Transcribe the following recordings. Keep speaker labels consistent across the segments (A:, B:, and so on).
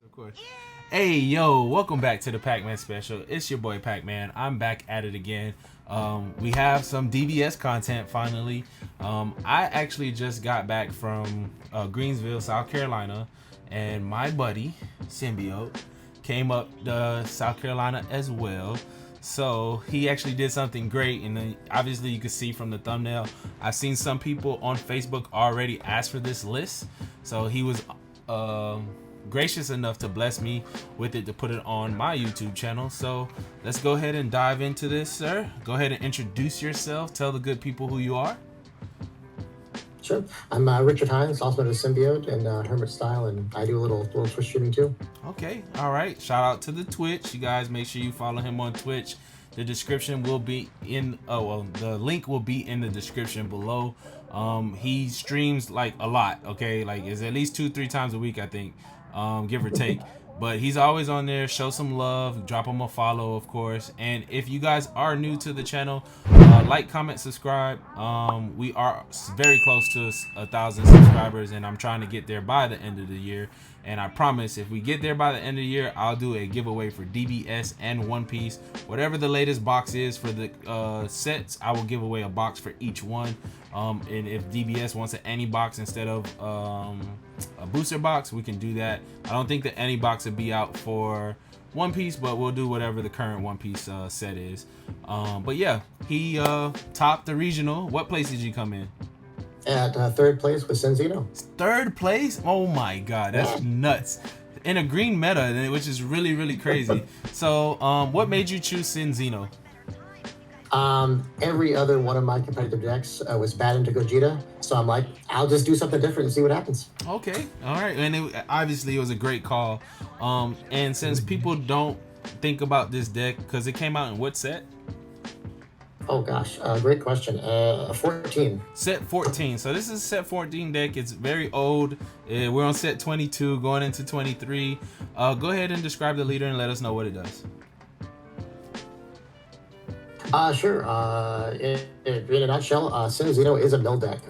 A: Of course. Hey, yo, welcome back to the Pac-Man special. It's your boy Pac-Man. I'm back at it again. We have some DBS content finally. I actually just got back from Greenville, South Carolina, and my buddy, Symbiote, came up to South Carolina as well. So he actually did something great, and then obviously you can see from the thumbnail, I've seen some people on Facebook already ask for this list. So he was gracious enough to bless me with it to put it on my YouTube channel. So let's go ahead and dive into this, sir. Go ahead and introduce yourself. Tell the good people who you are.
B: Sure. I'm Richard Hines, also known as Symbiote and Hermit Style, and I do a little Twitch streaming too.
A: Okay, all right. Shout out to the Twitch. You guys make sure you follow him on Twitch. The description will be in. The link will be in the description below. He streams like a lot. Okay, like it's at least 2-3 times a week, I think, give or take. But he's always on there. Show some love. Drop him a follow, of course. And if you guys are new to the channel, like, comment, subscribe. We are very close to 1,000 subscribers, and I'm trying to get there by the end of the year. And I promise, if we get there by the end of the year, I'll do a giveaway for DBS and One Piece. Whatever the latest box is for the sets, I will give away a box for each one. And if DBS wants an any box instead of a booster box, we can do that. I don't think the any box would be out for One Piece, but we'll do whatever the current One Piece set is. But yeah, he topped the regional. What place did you come in?
B: At third place with Xeno.
A: Third place? Oh my god, that's nuts. In a green meta, which is really, really crazy. So what made you choose Xeno?
B: Every other one of my competitive decks was bad into Gogeta, so I'm like, I'll just do something different and see what happens.
A: Okay, all right, and obviously it was a great call. And since people don't think about this deck, because it came out in what set?
B: Oh gosh, great question. 14.
A: Set 14. So this is set 14 deck. It's very old. We're on set 22, going into 23. Go ahead and describe the leader and let us know what it does.
B: Sure. In a nutshell, Xeno is a mill deck.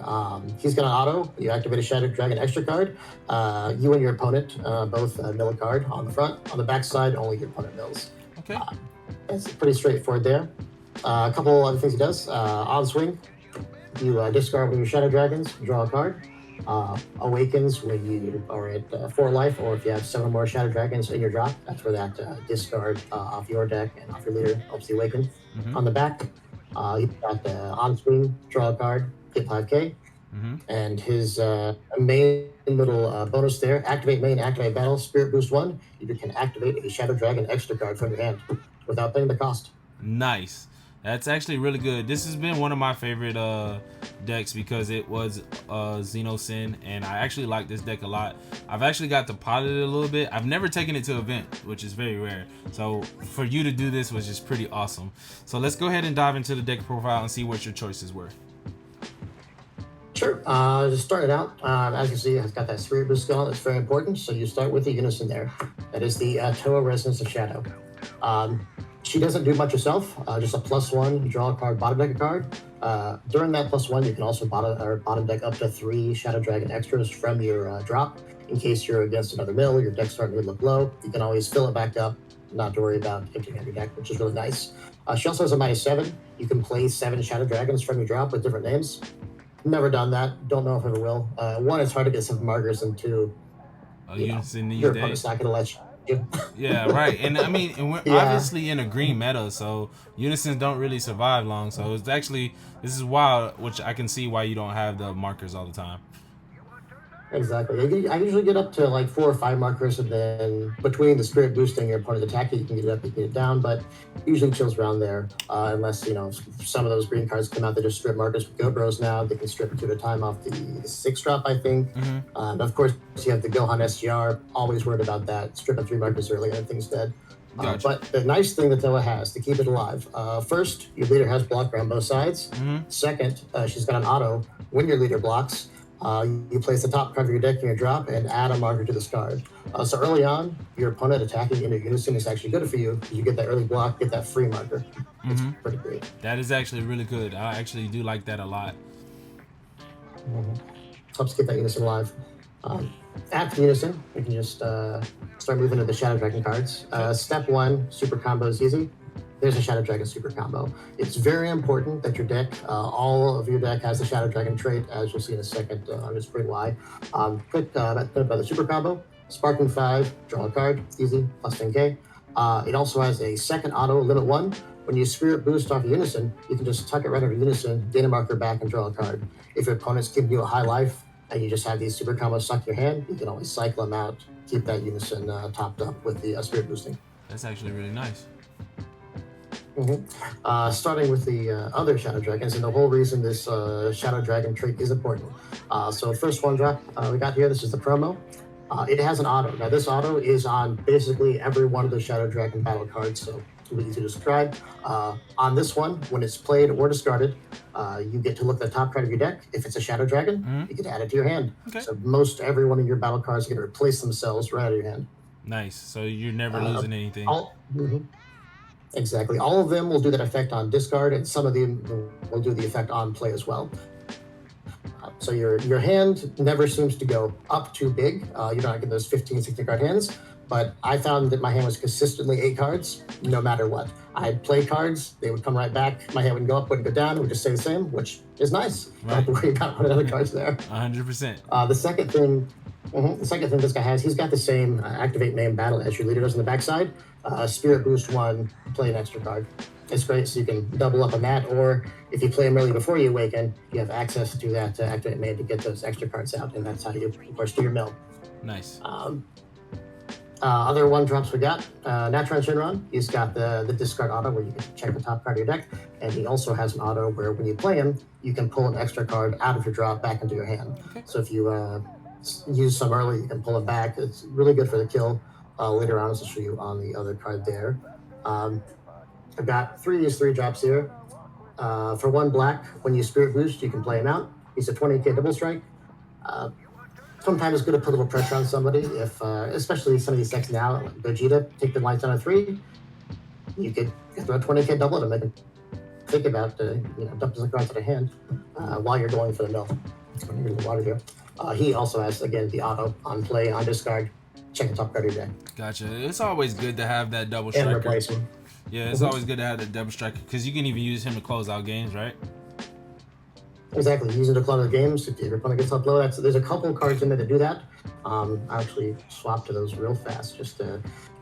B: He's got an auto. You activate a Shadow Dragon extra card. You and your opponent both mill a card on the front. On the back side, only your opponent mills.
A: Okay.
B: It's pretty straightforward there. A couple other things he does. On swing, you discard when you Shadow Dragons, draw a card. Awakens when you are at 4 life, or if you have 7 more Shadow Dragons in your drop. That's where that discard off your deck and off your leader helps you awaken. On the back, you've got the on swing, draw a card, get 5k. And his main little bonus there, activate main, activate battle, spirit boost 1. You can activate a Shadow Dragon extra card from your hand without paying the cost.
A: Nice. That's actually really good. This has been one of my favorite decks because it was Xeno Sin, and I actually like this deck a lot. I've actually got to pilot it a little bit. I've never taken it to event, which is very rare. So for you to do this was just pretty awesome. So let's go ahead and dive into the deck profile and see what your choices were.
B: Sure. Just starting out, as you see, it's got that Spirit Boost on. That's very important. So you start with the Unison there. That is the Toa Resonance of Shadow. She doesn't do much herself, just a +1, you draw a card, bottom deck a card. During that +1, you can also bottom deck up to 3 Shadow Dragon extras from your drop. In case you're against another mill, your deck's starting to look low, you can always fill it back up, not to worry about emptying out your deck, which is really nice. She also has a -7. You can play 7 Shadow Dragons from your drop with different names. Never done that, don't know if I ever will. 1, it's hard to get 7 markers, and 2, your opponent's not going to let you.
A: Yeah, right. And I mean, and we're obviously in a green meta, so unisons don't really survive long. So it's actually, this is wild, which I can see why you don't have the markers all the time.
B: Exactly. I usually get up to like 4 or 5 markers, and then between the Spirit Boosting your opponent attacking, you can get it up, you can get it down, but usually chills around there, unless, some of those green cards come out that just strip markers with GoBros now. They can strip 2 at a time off the 6 drop, I think. And of course, you have the Gohan STR, always worried about that, stripping 3 markers early and things dead.
A: Gotcha.
B: But the nice thing that Toa has to keep it alive, first, your leader has block around both sides. Second, she's got an auto. When your leader blocks, you place the top card of your deck in your drop and add a marker to this card. So early on, your opponent attacking into Unison is actually good for you because you get that early block, get that free marker. It's pretty great.
A: That is actually really good. I actually do like that a lot.
B: Helps get that Unison alive. After Unison, you can just start moving to the Shadow Dragon cards. Step 1, super combo is easy. There's a Shadow Dragon super combo. It's very important that your deck, all of your deck has the Shadow Dragon trait, as you'll see in a second. I'll just explain why. Click by the super combo. Sparking 5, draw a card, easy, plus 10k. It also has a second auto, limit 1. When you Spirit Boost off of Unison, you can just tuck it right under Unison, gain a marker back, and draw a card. If your opponent's giving you a high life, and you just have these super combos stuck in your hand, you can always cycle them out, keep that Unison topped up with the Spirit Boosting.
A: That's actually really nice.
B: Starting with the other Shadow Dragons, and the whole reason this Shadow Dragon trait is important. So first one drop we got here, this is the promo. It has an auto. Now this auto is on basically every one of the Shadow Dragon battle cards, so it's really easy to describe. On this one, when it's played or discarded, you get to look at the top card of your deck. If it's a Shadow Dragon, you get to add it to your hand.
A: Okay.
B: So most every one of your battle cards are going to replace themselves right out of your hand.
A: Nice. So you're never losing anything.
B: Exactly. All of them will do that effect on discard, and some of them will do the effect on play as well. So your hand never seems to go up too big. You're not getting those 15, 16 card hands. But I found that my hand was consistently 8 cards, no matter what. I'd play cards, they would come right back. My hand wouldn't go up, wouldn't go down, it would just stay the same, which is nice.
A: Right.
B: Don't have to worry about putting other cards there.
A: 100%.
B: The second thing this guy has, he's got the same activate main battle as your leader does on the backside. Spirit Boost 1, play an extra card. It's great, so you can double up on that, or if you play them early before you awaken, you have access to that activate main to get those extra cards out, and that's how you, of course, do your mill.
A: Nice.
B: Other one drops we got, Natural Shinron. He's got the discard auto where you can check the top card of your deck, and he also has an auto where when you play him, you can pull an extra card out of your drop back into your hand.
A: Okay.
B: So if you use some early, you can pull it back. It's really good for the kill. Later on, I'll show you on the other card there. I've got 3 of these 3 drops here. For 1 black, when you Spirit Boost, you can play him out. He's a 20k double strike. Sometimes it's good to put a little pressure on somebody, if especially some of these decks now, like Gogeta, take the lights down at 3. You could throw a 20k double to make them think about dumping some cards out of hand while you're going for the mill. When you're in the water here. He also has, again, the auto on play, on discard, check the top card of your deck.
A: Gotcha. It's always good to have that double
B: And
A: striker.
B: replace him.
A: Yeah, it's always good to have that double striker because you can even use him to close out games, right?
B: Exactly, using to close the games. If your opponent gets up low, there's a couple cards in there that do that. I actually swap to those real fast. Just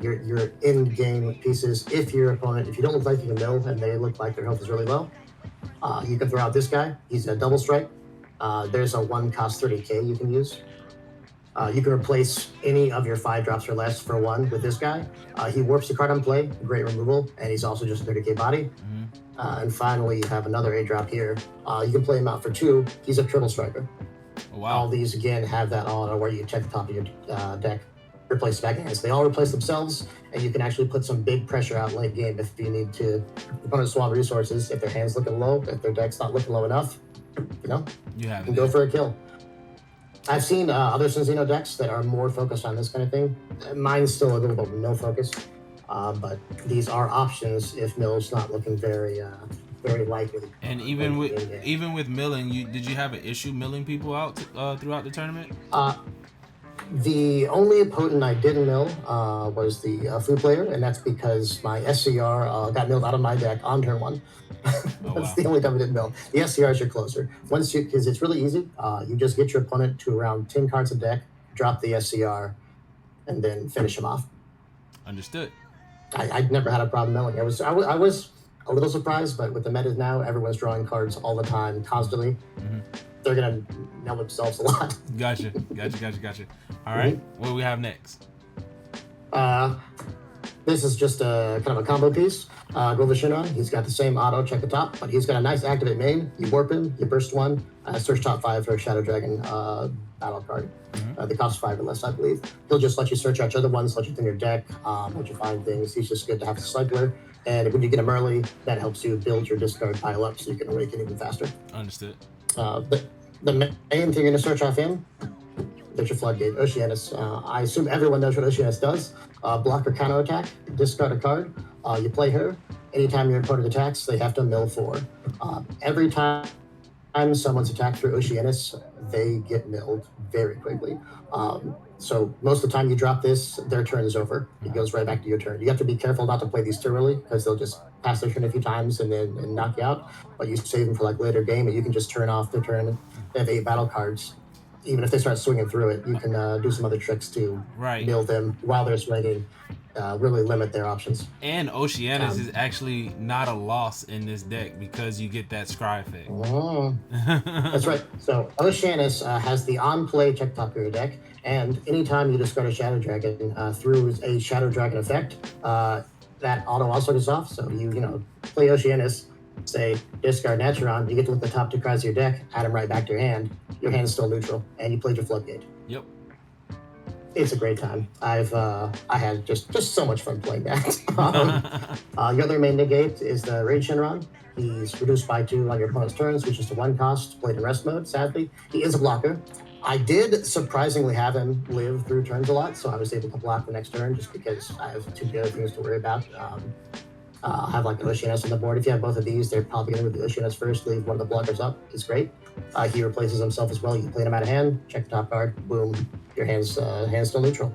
B: your in-game pieces. If your opponent, if you don't look like you can mill and they look like their health is really low, you can throw out this guy. He's a double strike. There's a 1 cost 30k you can use. You can replace any of your 5 drops or less for 1 with this guy. He warps the card on play, great removal, and he's also just a 30k body. And finally, you have another 8 drop here. You can play him out for 2. He's a triple striker.
A: Oh, wow.
B: All these again have that auto where you check the top of your deck, replace back hands. They all replace themselves, and you can actually put some big pressure out late game if you need to. Opponent swap resources if their hand's looking low, if their deck's not looking low enough.
A: You have
B: can go for a kill. I've seen other Xeno decks that are more focused on this kind of thing. Mine's still a little bit no focus, but these are options if mill's not looking very likely.
A: And even with milling, did you have an issue milling people out throughout the tournament?
B: The only opponent I didn't mill was the food player, and that's because my SCR got milled out of my deck on turn 1. That's the only time I didn't mill. The SCR is your closer. Because it's really easy. You just get your opponent to around 10 cards of deck, drop the SCR, and then finish him off.
A: Understood.
B: I never had a problem milling. I was a little surprised, but with the metas now, everyone's drawing cards all the time, constantly. They're gonna mill themselves a lot.
A: Gotcha. All right, what do we have next?
B: This is just a kind of a combo piece. Golden Frieza, he's got the same auto, check the top, but he's got a nice activate main. You warp him, you burst 1, search top 5 for a Shadow Dragon battle card. They cost 5 or less, I believe. He'll just let you search out other ones, let you thin your deck, let you find things. He's just good to have a cycler. And when you get him early, that helps you build your discard pile up so you can awaken even faster.
A: Understood.
B: The main thing you're going to search off him, there's your floodgate, Oceanus. I assume everyone knows what Oceanus does. Block or counter attack, discard a card. You play her. Anytime your opponent attacks, they have to mill 4. Every time time someone's attacked through Oceanus, they get milled very quickly. So most of the time you drop this, their turn is over. It goes right back to your turn. You have to be careful not to play these too early because they'll just pass their turn a few times and knock you out. But you save them for like later game, and you can just turn off their turn. They have 8 battle cards. Even if they start swinging through it, you can do some other tricks to mill them while they're swinging. Really limit their options.
A: And Oceanus is actually not a loss in this deck because you get that Scry effect.
B: That's right. So Oceanus has the on-play check top of your deck, and anytime you discard a Shadow Dragon through a Shadow Dragon effect, that auto also goes off. So you play Oceanus, say discard Naturon, you get to look at the top 2 cards of your deck, add them right back to your hand. Your hand's still neutral, and you played your Floodgate.
A: Yep.
B: It's a great time. I had just so much fun playing that. Your other main negate is the Rage Shenron. He's reduced by 2 on your opponent's turn, switches to 1 cost, played in rest mode, sadly. He is a blocker. I did surprisingly have him live through turns a lot, so I was able to block the next turn just because I have 2 other things to worry about. I have like the Oceanus on the board. If you have both of these, they're probably going to move the Oceanus first, leave one of the blockers up. It's great. He replaces himself as well. You play him out of hand, check the top card, boom, your hand's still neutral.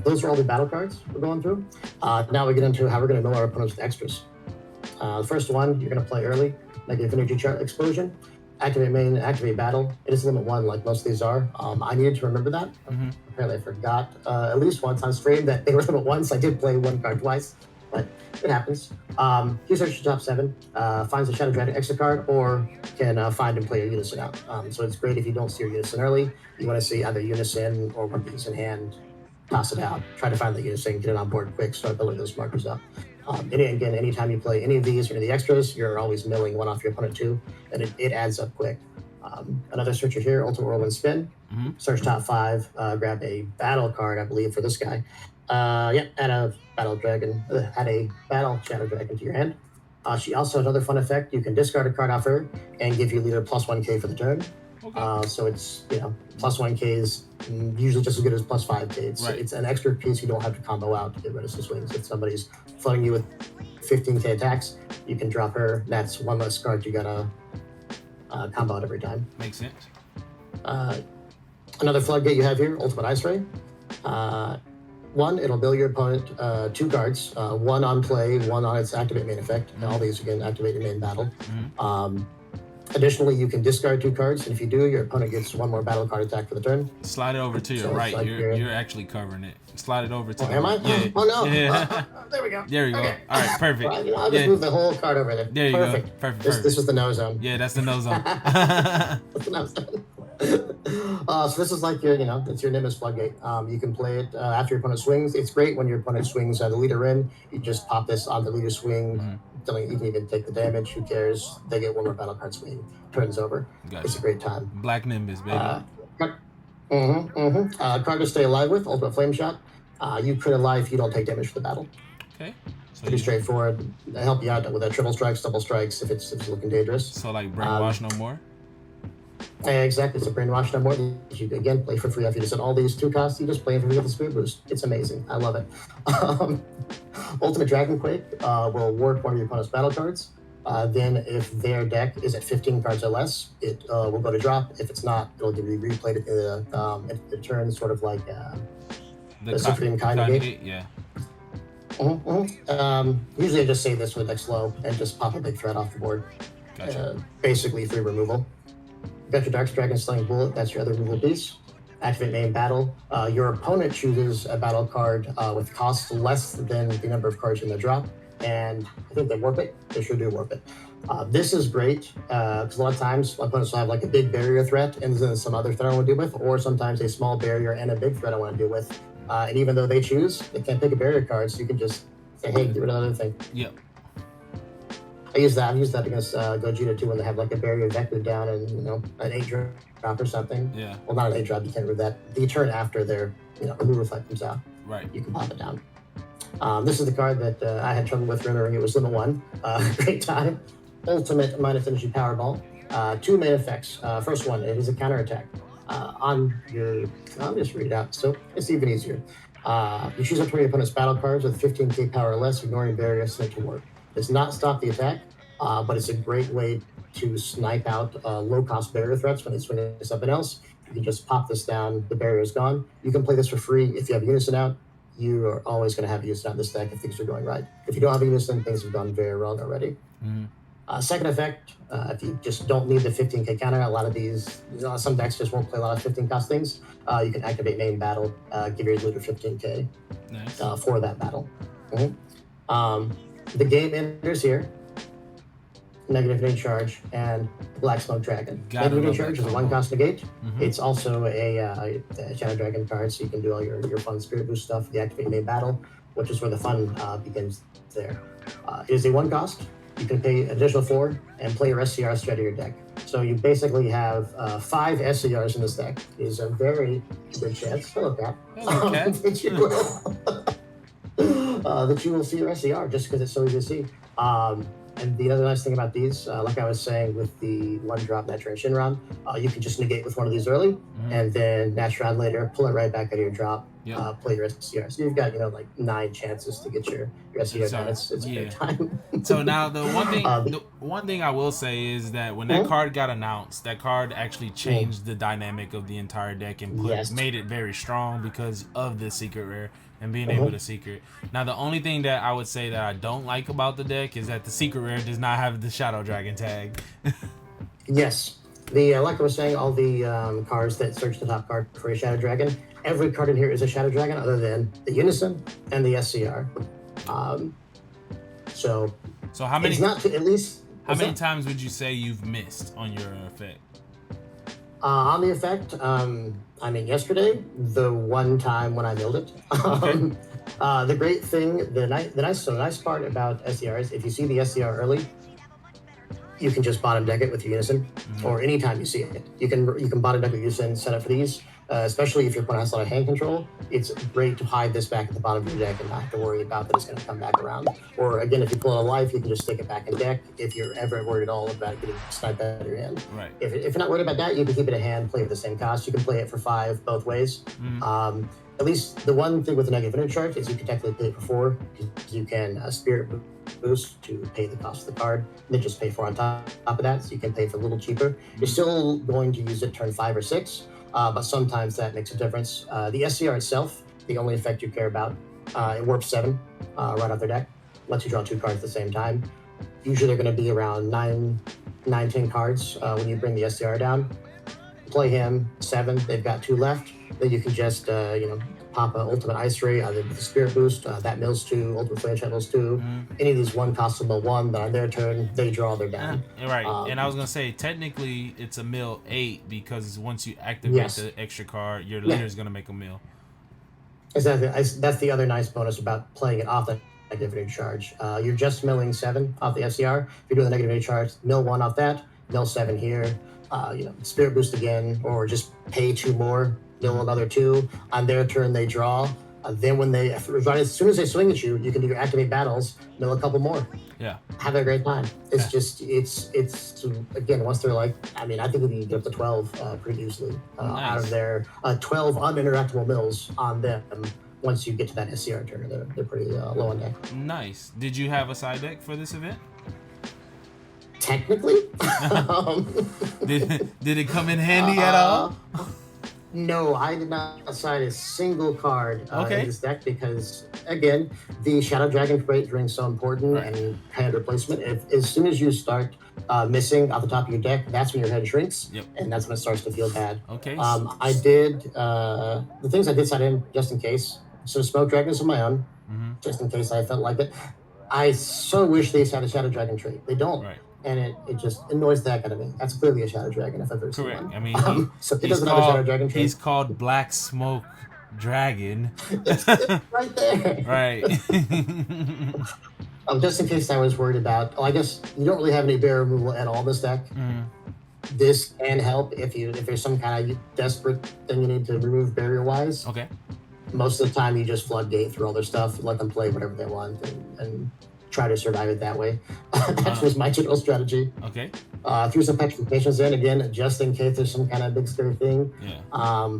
B: Those are all the battle cards we're going through. Now we get into how we're going to know our opponents with extras. The first one, you're going to play early, Negative Energy Chart Explosion. Activate main, activate battle. It is limit 1 like most of these are. I needed to remember that. Apparently I forgot at least once on stream that they were limit 1, so I did play 1 card twice. But it happens. He searches your top 7, finds a Shadow Dragon extra card, or can find and play your Unison out. So it's great if you don't see your Unison early. You want to see either Unison or one piece in hand, toss it out, try to find the Unison, get it on board quick, start building those markers up. And again, anytime you play any of these or any of the extras, you're always milling 1 off your opponent too, and it adds up quick. Another searcher here, Ultimate Whirlwind Spin. Search top 5, grab a battle card, I believe, for this guy. Add a battle dragon, add a battle Shadow Dragon to your hand. She also has another fun effect. You can discard a card off her and give your leader plus 1k for the turn. Okay. So it's plus 1k is usually just as good as plus 5k. It's an extra piece you don't have to combo out to get rid of some swings. If somebody's flooding you with 15k attacks, you can drop her. That's 1 less card you gotta combo out every time.
A: Makes sense.
B: Another floodgate you have here, Ultimate Ice Ray. 1, it'll bill your opponent 2 cards, 1 on play, 1 on its activate main effect. And all these again activate your main battle. Additionally, you can discard 2 cards, and if you do, your opponent gets 1 more battle card attack for the turn.
A: Slide it over to your right. Like you're actually covering it. Slide it over to.
B: Am I?
A: Yeah.
B: Oh no!
A: Yeah.
B: There we go.
A: There you go.
B: Okay.
A: All right, perfect.
B: Well, I'll just move the whole card over there.
A: There you
B: Perfect.
A: go. Perfect.
B: This is the no zone.
A: Yeah, that's the no zone.
B: That's the no zone. So this is like your, it's your Nimbus floodgate. You can play it after your opponent swings. It's great when your opponent swings the leader in. You just pop this on the leader swing. You can even take the damage. Who cares? They get 1 more battle card swing. Turns over. Gotcha. It's a great time.
A: Black Nimbus, baby.
B: Card to stay alive with, Ultimate Flame Shot. You crit alive if you don't take damage for the battle.
A: Okay. So
B: pretty straightforward. They help you out with triple strikes, double strikes if it's looking dangerous.
A: So like Brainwash No More?
B: Yeah, exactly. It's a Brainwash No More. You again play for free after you just said all these 2 costs. You just play for free with the Spirit Boost. It's amazing. I love it. Ultimate Dragon Quake will warp 1 of your opponent's battle cards. Then if their deck is at 15 cards or less, it will go to drop. If it's not, it'll be replayed at the turn, sort of like the Supreme Kai negate.
A: Yeah.
B: Usually I just save this with deck slow and just pop a big threat off the board.
A: Gotcha.
B: Basically 3 removal. Got your Dark Dragon Slaying Bullet, that's your other removal piece. Activate main battle. Your opponent chooses a battle card with cost less than the number of cards in the drop. And I think they warp it. They sure do warp it. This is great because a lot of times my opponents will have like a big barrier threat and then some other threat I want to deal with, or sometimes a small barrier and a big threat I want to deal with. And even though they choose, they can't pick a barrier card, so you can just say, hey, get rid of another thing.
A: Yep.
B: I've used that against Gogeta too when they have like a barrier vector down and an 8 drop or something.
A: Yeah.
B: Well, not an 8 drop, you can't remove that. The turn after their removal effect comes out.
A: Right.
B: You can pop it down. This is the card that I had trouble with remembering. It was limit 1. Great time. Ultimate minus energy Powerball. 2 main effects. First one, it is a counterattack. On your, I'll just read it out so it's even easier. You choose up to your opponent's battle cards with 15k power or less, ignoring barriers sent to work. Does not stop the attack, but it's a great way to snipe out low-cost barrier threats when they swing into something else. You can just pop this down, the barrier is gone. You can play this for free. If you have Unison out, you are always going to have Unison out in this deck if things are going right. If you don't have Unison, things have gone very wrong already. Second effect, if you just don't need the 15k counter, a lot of these, some decks just won't play a lot of 15 cost things. You can activate main battle, give your leader 15k for that battle. The game enters here. Negative negate charge and Black Smoke Dragon. Negative negate charge is a 1-cost negate. It's also a Shadow Dragon card, so you can do all your fun Spirit Boost stuff. The activate main battle, which is where the fun begins there. It is a 1-cost. You can pay an additional 4 and play your SCR straight to your deck. So you basically have 5 SCRs in this deck. It is a very good chance. Hello, Cat. That you will see your SCR just because it's so easy to see. And the other nice thing about these, like I was saying with the 1-drop Natural Shinron, you can just negate with one of these early, and then Natural later, pull it right back out of your drop, play your SCR. So you've got, like 9 chances to get your SCR done. It's a great time.
A: So now the one thing I will say is that when that card got announced, that card actually changed the dynamic of the entire deck and made it very strong because of the secret rare and being able to secret. Now the only thing that I would say that I don't like about the deck is that the secret rare does not have the Shadow Dragon tag.
B: Yes. Like I was saying, all the cards that search the top card for a Shadow Dragon, every card in here is a Shadow Dragon other than the Unison and the SCR. So
A: how many?
B: It's not at least.
A: How many times would you say you've missed on your effect?
B: On the effect, yesterday, the one time when I milled it. The great thing, the nice part about SCRs, if you see the SCR early, you can just bottom deck it with your Unison, or anytime you see it. You can bottom deck with Unison, set up for these. Especially if your opponent has a lot of hand control, it's great to hide this back at the bottom of your deck and not have to worry about that it's going to come back around. Or again, if you pull out a life, you can just stick it back in deck if you're ever worried at all about getting sniped out of your hand.
A: Right.
B: If you're not worried about that, you can keep it in hand, play it at the same cost. You can play it for 5 both ways. At least the one thing with the negative infinite charge is you can technically play it for 4 because you can Spirit Boost to pay the cost of the card, and then just pay 4 on top of that, so you can pay for a little cheaper. You're still going to use it turn 5 or 6. But sometimes that makes a difference. The SCR itself, the only effect you care about, it warps 7 right off their deck, lets you draw 2 cards at the same time. Usually they're going to be around 9-10 cards when you bring the SCR down. Play him 7, they've got 2 left. Then you can just pop an Ultimate Ice Ray either with the Spirit Boost, that mills 2, Ultimate Flame Channels 2. Any of these 1-cost mill 1 that on their turn, they draw their down.
A: Right, and I was going to say, technically, it's a mill 8 because once you activate the extra card, your leader is going to make a mill.
B: Exactly. That's the other nice bonus about playing it off the negative charge. You're just milling 7 off the SCR. If you're doing the negative charge, mill 1 off that, mill 7 here. Spirit Boost again, or just pay 2 more, mill another 2. On their turn, they draw. Then when as soon as they swing at you, you can do your activate battles, mill a couple more.
A: Yeah.
B: Have a great time. It's just, it's again, once they're like, I think we can get up to 12 pretty easily out of their 12 uninteractable mills on them. Once you get to that SCR turn, they're pretty low on deck.
A: Nice. Did you have a side deck for this event?
B: Technically.
A: Did it come in handy at all?
B: No, I did not assign a single card in this deck because, again, the Shadow Dragon crate ring is so important and hand replacement. As soon as you start missing off the top of your deck, that's when your head shrinks, and that's when it starts to feel bad.
A: Okay.
B: I did the things I did sign in just in case. So Smoke Dragons of my own, just in case I felt like it. I so wish they had a Shadow Dragon trait. They don't. Right. And it just annoys the heck out of me. That's clearly a Shadow Dragon if I've ever seen one. So it doesn't have a Shadow Dragon trait.
A: He's called Black Smoke Dragon.
B: It's right there.
A: Right.
B: Just in case I was worried about, I guess you don't really have any barrier removal at all in this deck. This can help if there's some kind of desperate thing you need to remove barrier-wise.
A: Okay.
B: Most of the time you just floodgate through all their stuff, let them play whatever they want, and try to survive it that way. That was my general strategy.
A: Okay.
B: Threw some petrifications in again, just in case there's some kind of big scary thing.
A: Yeah.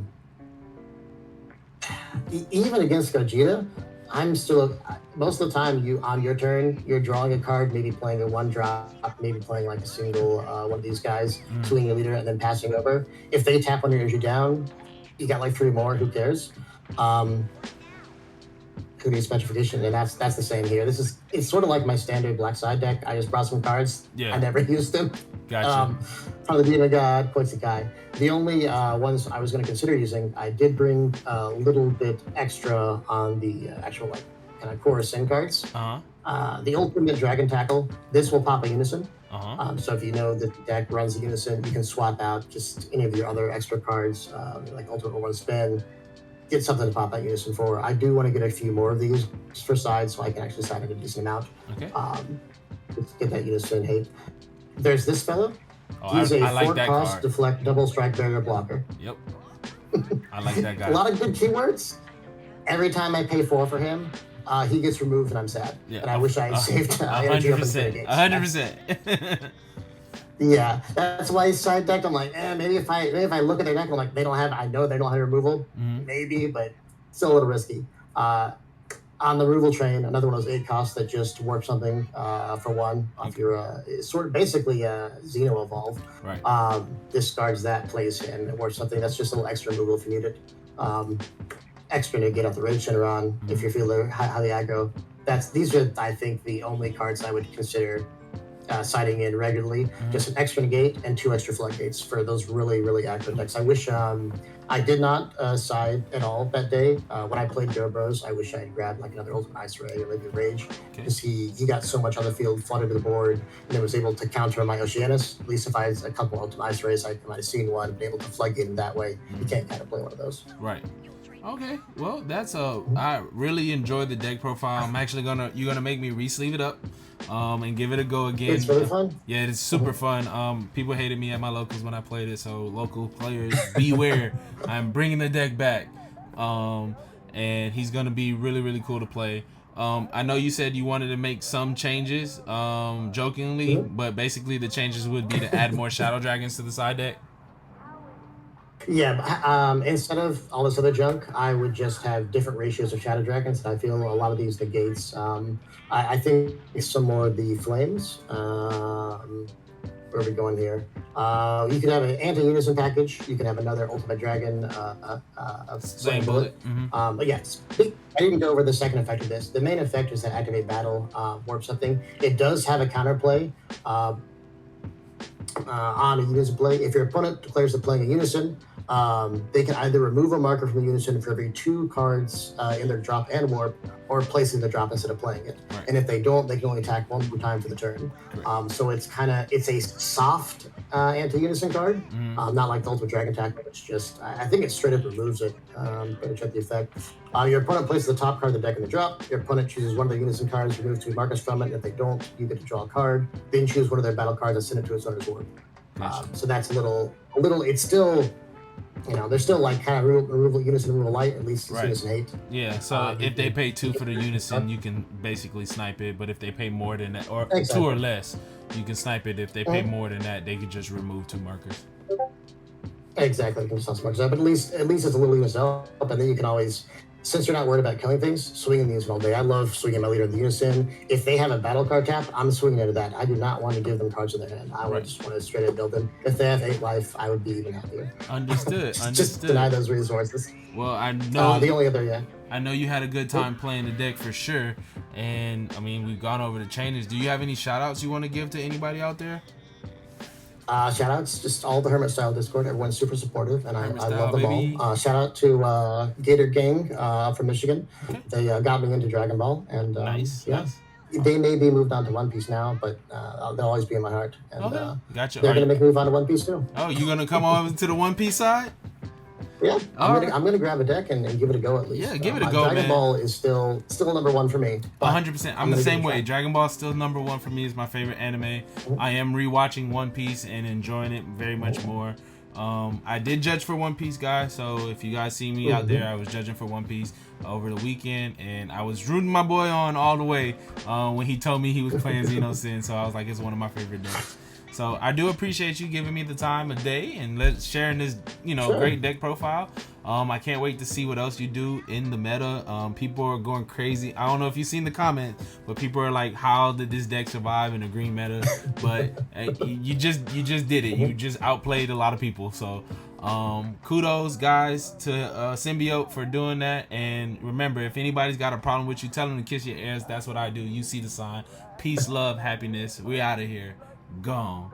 B: Even against Gogeta, I'm still most of the time. You on your turn, you're drawing a card, maybe playing a one drop, maybe playing like a single one of these guys, swinging your leader, and then passing over. If they tap on your energy down, you got like 3 more. Who cares? Who needs petrification? And that's the same here. It's sort of like my standard black side deck. I just brought some cards.
A: Yeah.
B: I never used them.
A: Gotcha.
B: From the Demon God, Poison Guy. The only ones I was going to consider using, I did bring a little bit extra on the actual like kind of core sin cards. The Ultimate Dragon Tackle. This will pop a Unison. So if you know that the deck runs a Unison, you can swap out just any of your other extra cards, like Ultimate One Spin. Get something to pop that Unison for. I do want to get a few more of these for sides so I can actually sign it a decent amount.
A: Okay.
B: Just get that Unison hate. There's this fellow.
A: Oh,
B: He's a
A: I like
B: 4
A: that
B: cost
A: card.
B: deflect double strike barrier blocker.
A: Yep. I like that guy.
B: A lot of good keywords. Every time I pay 4 for him, he gets removed and I'm sad.
A: Yeah.
B: And I wish I had saved energy up in
A: 100%. 100%.
B: Yeah, that's why side deck. I'm like, maybe if I look at their deck, I'm like, I know they don't have removal, maybe, but still a little risky. On the removal train, another one of those 8 costs that just warp something for 1 off your sort of basically Xeno evolve.
A: Right.
B: Discards that, plays in, warp something. That's just a little extra removal if you need it. Extra to get off the Rage Shinron if you're feeling highly aggro. These are, I think, the only cards I would consider siding in regularly. Just an extra negate and 2 extra floodgates for those really, really aggro decks. I wish I did not side at all that day. When I played GoBros, I wish I had grabbed like another Ultimate Ice Ray or maybe Rage, because he got so much on the field, flooded to the board, and then was able to counter my Oceanus. At least if I had a couple Ultimate Ice Rays, I might have seen one, been able to floodgate him that way. You can't kind of play one of those.
A: Right. Okay, well that's I really enjoyed the deck profile. I'm actually you're gonna make me re-sleeve it up and give it a go again.
B: It's really fun.
A: Yeah, it's super fun. People hated me at my locals when I played it, so local players beware. I'm bringing the deck back, and he's gonna be really, really cool to play. I know you said you wanted to make some changes, jokingly, but basically the changes would be to add more Shadow Dragons to the side deck.
B: Yeah, instead of all this other junk, I would just have different ratios of Shadow Dragons. I feel a lot of these negates. I think some more of the flames. Where are we going here? You could have an anti-unison package. You can have another Ultimate Dragon of Flame Bullet. But yes, I didn't go over the second effect of this. The main effect is that Activate Battle, warp something. It does have a counterplay. On a unison play, if your opponent declares they're playing a unison, they can either remove a marker from the unison for every 2 cards in their drop and warp, or place in the drop instead of playing it. Right. And if they don't, they can only attack 1 more time for the turn. So it's a soft anti-unison card, not like the Ultimate Dragon Tackle, which just I think it straight up removes it. Better check the effect. Your opponent places the top card of the deck in the drop. Your opponent chooses one of the unison cards, remove 2 markers from it. If they don't, you get to draw a card. Then choose one of their battle cards and send it to its owner's warp. So that's a little. It's still, they're still like kind of removal unison, removal light. At least it's unison hate.
A: Yeah. So if they pay 2 for the unison, you can basically snipe it. But if they pay more than that, or 2 or less, you can snipe it. If they pay more than that, they could just remove 2 markers.
B: Exactly, you can just markers up. But at least it's a little unison up, and then you can always, since you're not worried about killing things, swinging the unison all day. I love swinging my leader in the unison. If they have a battle card tap, I'm swinging into that. I do not want to give them cards in their hand. I would just want to straight up build them. If they have 8 life, I would be even happier.
A: Understood.
B: Just deny those resources.
A: Well, I know
B: the only other
A: I know you had a good time playing the deck for sure, and I mean we've gone over the changes. Do you have any shout outs you want to give to anybody out there?
B: Shout outs, just all the Hermit Style Discord. Everyone's super supportive, and I love them
A: baby.
B: all. Shout out to Gator Gang from Michigan. Okay. They got me into Dragon Ball, and
A: nice.
B: They may be moved on to One Piece now, but they'll always be in my heart. And,
A: gotcha.
B: They're gonna make me move on to One Piece too.
A: Oh, you gonna come over to the One Piece side?
B: Yeah, I'm gonna grab a deck and give it a go at least.
A: Yeah, give it a go,
B: Dragon Ball is still number 1 for me.
A: 100%. I'm the same way. Dragon Ball is still number 1 for me. Is my favorite anime. I am rewatching One Piece and enjoying it very much more. I did judge for One Piece, guys. So if you guys see me out there, I was judging for One Piece over the weekend, and I was rooting my boy on all the way when he told me he was playing Xeno Sin. So I was like, it's one of my favorite decks. So I do appreciate you giving me the time of day and sharing this,
B: Sure.
A: great deck profile. I can't wait to see what else you do in the meta. People are going crazy. I don't know if you've seen the comments, but people are like, "How did this deck survive in the green meta?" But you just did it. You just outplayed a lot of people. So kudos, guys, to Symbiote for doing that. And remember, if anybody's got a problem with you, tell them to kiss your ass. That's what I do. You see the sign. Peace, love, happiness. We out of here. Gone.